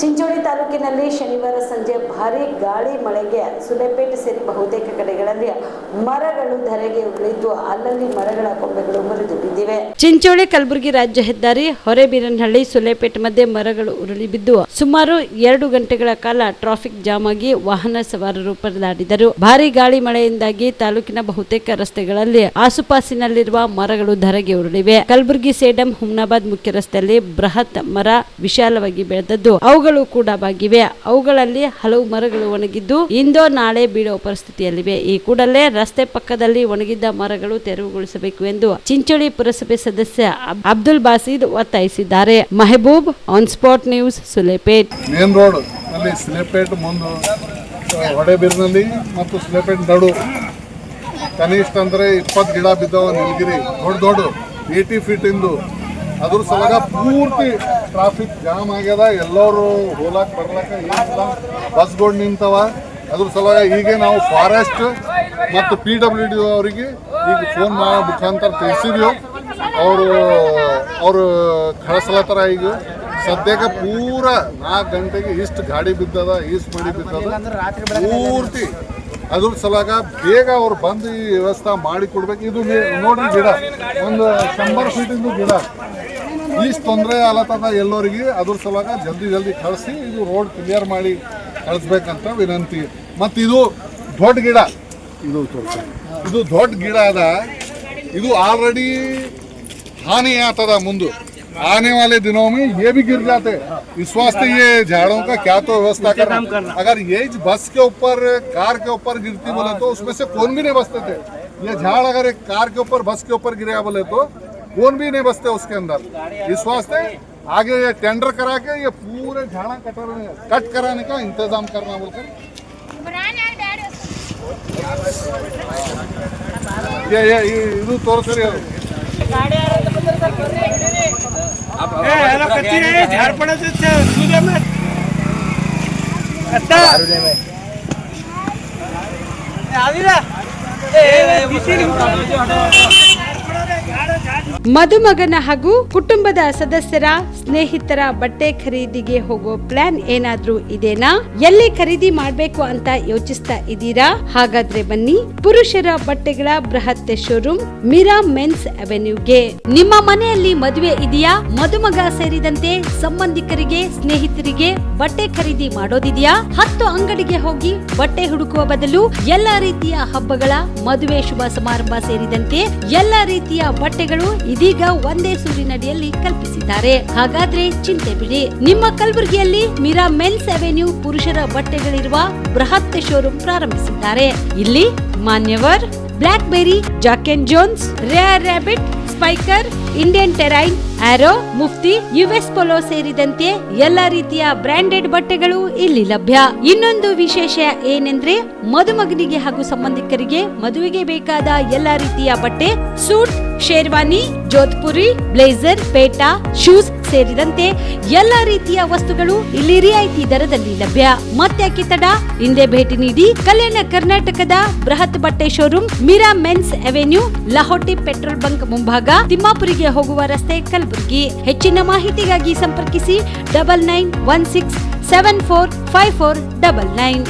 ಚಿಂಚೋಳಿ ತಾಲೂಕಿನಲ್ಲಿ ಶನಿವಾರ ಸಂಜೆ ಭಾರೀ ಗಾಳಿ ಮಳೆಗೆ ಸುಲೇಪೇಟೆ ಸೇರಿ ಬಹುತೇಕ ಕಡೆಗಳಲ್ಲಿ ಮರಗಳು ಧರೆಗೆ ಉರುಳಿದ್ದು ಅಲ್ಲಲ್ಲಿ ಮರಗಳ ಕೊಂಬೆಗಳು ಮುರಿದು ಬಿದ್ದಿವೆ. ಚಿಂಚೋಳಿ ಕಲಬುರಗಿ ರಾಜ್ಯ ಹೆದ್ದಾರಿ ಹೊರೆಬೀರನಹಳ್ಳಿ ಸುಲೇಪೇಟೆ ಮಧ್ಯೆ ಮರಗಳು ಉರುಳಿ ಬಿದ್ದು ಸುಮಾರು 2 ಗಂಟೆಗಳ ಕಾಲ ಟ್ರಾಫಿಕ್ ಜಾಮ್ ಆಗಿ ವಾಹನ ಸವಾರರು ಪರದಾಡಿದರು. ಭಾರೀ ಗಾಳಿ ಮಳೆಯಿಂದಾಗಿ ತಾಲೂಕಿನ ಬಹುತೇಕ ರಸ್ತೆಗಳಲ್ಲಿ ಆಸುಪಾಸಿನಲ್ಲಿರುವ ಮರಗಳು ಧರೆಗೆ ಉರುಳಿವೆ. ಕಲಬುರಗಿ ಸೇಡಂ ಹುಮ್ನಾಬಾದ್ ಮುಖ್ಯ ರಸ್ತೆಯಲ್ಲಿ ಬೃಹತ್ ಮರ ವಿಶಾಲವಾಗಿ ಬೆಳೆದದ್ದು ಅವುಗಳು ಕೂಡ ಬಾಗಿವೆ. ಅವುಗಳಲ್ಲಿ ಹಲವು ಮರಗಳು ಒಣಗಿದ್ದು ಇಂದೋ ನಾಳೆ ಬೀಳುವ ಪರಿಸ್ಥಿತಿಯಲ್ಲಿವೆ. ಈ ಕೂಡಲೇ ರಸ್ತೆ ಪಕ್ಕದಲ್ಲಿ ಒಣಗಿದ್ದ ಮರಗಳು ತೆರವುಗೊಳಿಸಬೇಕು ಎಂದು ಚಿಂಚೋಳಿ ಪುರಸಭೆ ಸದಸ್ಯ ಅಬ್ದುಲ್ ಬಾಸಿದ್ ಒತ್ತಾಯಿಸಿದ್ದಾರೆ. Mehboob on spot news Sulepet. Main road ನಲ್ಲಿ ಸುಲೇಪೇಟ್ ಮುಂದೆ ಹೊಡೆಬೀರಿನಲ್ಲಿ ಮತ್ತು ಸುಲೇಪೇಟ್ ನಡು ಕನಿಷ್ಠ ಅಂದ್ರೆ 20 ಗಿಡ ಬಿದ್ದವ. ನೀಲಗಿರಿ ದೊಡ್ಡ 80 ಫೀಟ್ ಇಂದು ಅದ್ರ ಸಲಗ ಪೂರ್ತಿ ಟ್ರಾಫಿಕ್ ಜಾಮ್ ಆಗ್ಯದ. ಎಲ್ಲರೂ ಹೋಲಾಕ್ ಬರ್ಲಾಕ ಏನಿಲ್ಲ, ಬಸ್ಗಳು ನಿಂತವ. ಅದ್ರ ಸಲಗ ಈಗ ನಾವು ಫಾರೆಸ್ಟ್ ಮತ್ತು PWD ಅವರಿಗೆ ಈಗ ಫೋನ್ ಮುಖಾಂತರ ತಿಳಿಸಿದ್ವಿ. ಅವರು ಕಳಿಸ್ಲತ್ತಾರ. ಈಗ ಸದ್ಯಕ್ಕೆ ಪೂರ 4 ಗಂಟೆಗೆ ಇಷ್ಟು ಗಾಡಿ ಬಿದ್ದದ, ಈಸ್ಟ್ ಮಡಿ ಬಿದ್ದದ ಪೂರ್ತಿ. ಅದ್ರ ಸಲಗ ಬೇಗ ಅವ್ರು ಬಂದು ಈ ವ್ಯವಸ್ಥೆ ಮಾಡಿ ಕೊಡ್ಬೇಕು. ಇದು ನೋಡ್ರಿ, ಗಿಡ ಒಂದು 100 ಫೀಟಿಂದು ಗಿಡ ಈಸ್ಟ್ ತೊಂದರೆ ಆಲತ್ತದ ಎಲ್ಲರಿಗೆ. ಅದ್ರ ಸಲಗ ಜಲ್ದಿ ಕಳಿಸಿ ಇದು ರೋಡ್ ಕ್ಲಿಯರ್ ಮಾಡಿ ಕಳಿಸ್ಬೇಕಂತ ವಿನಂತಿ. ಮತ್ತು ಇದು ದೊಡ್ಡ ಗಿಡ, ಇದು ದೊಡ್ಡ ಗಿಡ ಅದ. ಇದು ಆಲ್ರೆडी हानि आता था मुंदू आने वाले दिनों में ये भी गिर जाते. इस वास्ते ये झाड़ों का क्या तो व्यवस्था करना. अगर ये बस के ऊपर कार के ऊपर गिरती बोले तो उसमें से कौन भी नहीं बचते थे. ये झाड़ अगर एक कार के ऊपर बस के ऊपर गिरा बोले तो कौन भी नहीं बचते उसके अंदर. इस वास्ते आगे ये टेंडर करा के ये पूरे झाड़ा कट कराने का इंतजाम करना बोलकर ये ಇದು ತೋರಿಸ್ರಿ. झाड़ पड़े सूर्य में ಮದುಮಗನ ಹಾಗೂ ಕುಟುಂಬದ ಸದಸ್ಯರ ಸ್ನೇಹಿತರ ಬಟ್ಟೆ ಖರೀದಿಗೆ ಹೋಗೋ ಪ್ಲಾನ್ ಏನಾದ್ರೂ ಇದೆನಾ? ಎಲ್ಲಿ ಖರೀದಿ ಮಾಡ್ಬೇಕು ಅಂತ ಯೋಚಿಸ್ತಾ ಇದ್ದೀರಾ? ಹಾಗಾದ್ರೆ ಬನ್ನಿ ಪುರುಷರ ಬಟ್ಟೆಗಳ ಬೃಹತ್ ಶೋರೂಮ್ ಮೀರಾ ಮೆನ್ಸ್ ಅವೆನ್ಯೂಗೆ. ನಿಮ್ಮ ಮನೆಯಲ್ಲಿ ಮದುವೆ ಇದೆಯಾ? ಮದುಮಗ ಸೇರಿದಂತೆ ಸಂಬಂಧಿಕರಿಗೆ ಸ್ನೇಹಿತರಿಗೆ ಬಟ್ಟೆ ಖರೀದಿ ಮಾಡೋದಿದೆಯಾ? 10 ಅಂಗಡಿಗೆ ಹೋಗಿ ಬಟ್ಟೆ ಹುಡುಕುವ ಬದಲು ಎಲ್ಲಾ ರೀತಿಯ ಹಬ್ಬಗಳ ಮದುವೆ ಶುಭ ಸಮಾರಂಭ ಸೇರಿದಂತೆ ಎಲ್ಲಾ ರೀತಿಯ ಬಟ್ಟೆಗಳು ಇದೀಗ ಒಂದೇ ಸೂರಿನಡಿಯಲ್ಲಿ ಕಲ್ಪಿಸಿದ್ದಾರೆ. ಹಾಗಾದ್ರೆ ಚಿಂತೆ ಬಿಡಿ, ನಿಮ್ಮ ಕಲಬುರಗಿಯಲ್ಲಿ ಮೀರಾ ಮೆನ್ಸ್ ಅವೆನ್ಯೂ ಪುರುಷರ ಬಟ್ಟೆಗಳಿರುವ ಬೃಹತ್ ಶೋರೂಮ್ ಪ್ರಾರಂಭಿಸಿದ್ದಾರೆ. ಇಲ್ಲಿ Manyavar, Blackberry, Jack and Jones, Rare Rabbit, Spykar, Indian Terrain, Arrow, Mufti, US Polo ಸೇರಿದಂತೆ ಎಲ್ಲಾ ರೀತಿಯ ಬ್ರಾಂಡೆಡ್ ಬಟ್ಟೆಗಳು ಇಲ್ಲಿ ಲಭ್ಯ. ಇನ್ನೊಂದು ವಿಶೇಷ ಏನೆಂದ್ರೆ ಮದುಮಗನಿಗೆ ಹಾಗೂ ಸಂಬಂಧಿಕರಿಗೆ ಮದುವೆಗೆ ಬೇಕಾದ ಎಲ್ಲಾ ರೀತಿಯ ಬಟ್ಟೆ, ಸೂಟ್, ಶೇರ್ವಾನಿ, ಜೋಧ್ಪುರಿ, ಬ್ಲೇಸರ್, ಪೇಟಾ, ಶೂಸ್ ಸೇರಿದಂತೆ ಎಲ್ಲಾ ರೀತಿಯ ವಸ್ತುಗಳು ಇಲ್ಲಿ ರಿಯಾಯಿತಿ ದರದಲ್ಲಿ ಲಭ್ಯ. ಮತ್ತ್ಯಾಕೆ ತಡ, ಹಿಂದೆ ಭೇಟಿ ನೀಡಿ. ಕಲ್ಯಾಣ ಕರ್ನಾಟಕದ ಬೃಹತ್ ಬಟ್ಟೆ showroom Meera men's avenue, Lahoti petrol bunk ಮುಂಭಾಗ, ತಿಮ್ಮಾಪುರಿಗೆ ಹೋಗುವ ರಸ್ತೆ, ಕಲಬುರಗಿ. ಹೆಚ್ಚಿನ ಮಾಹಿತಿಗಾಗಿ ಸಂಪರ್ಕಿಸಿ 9916745499.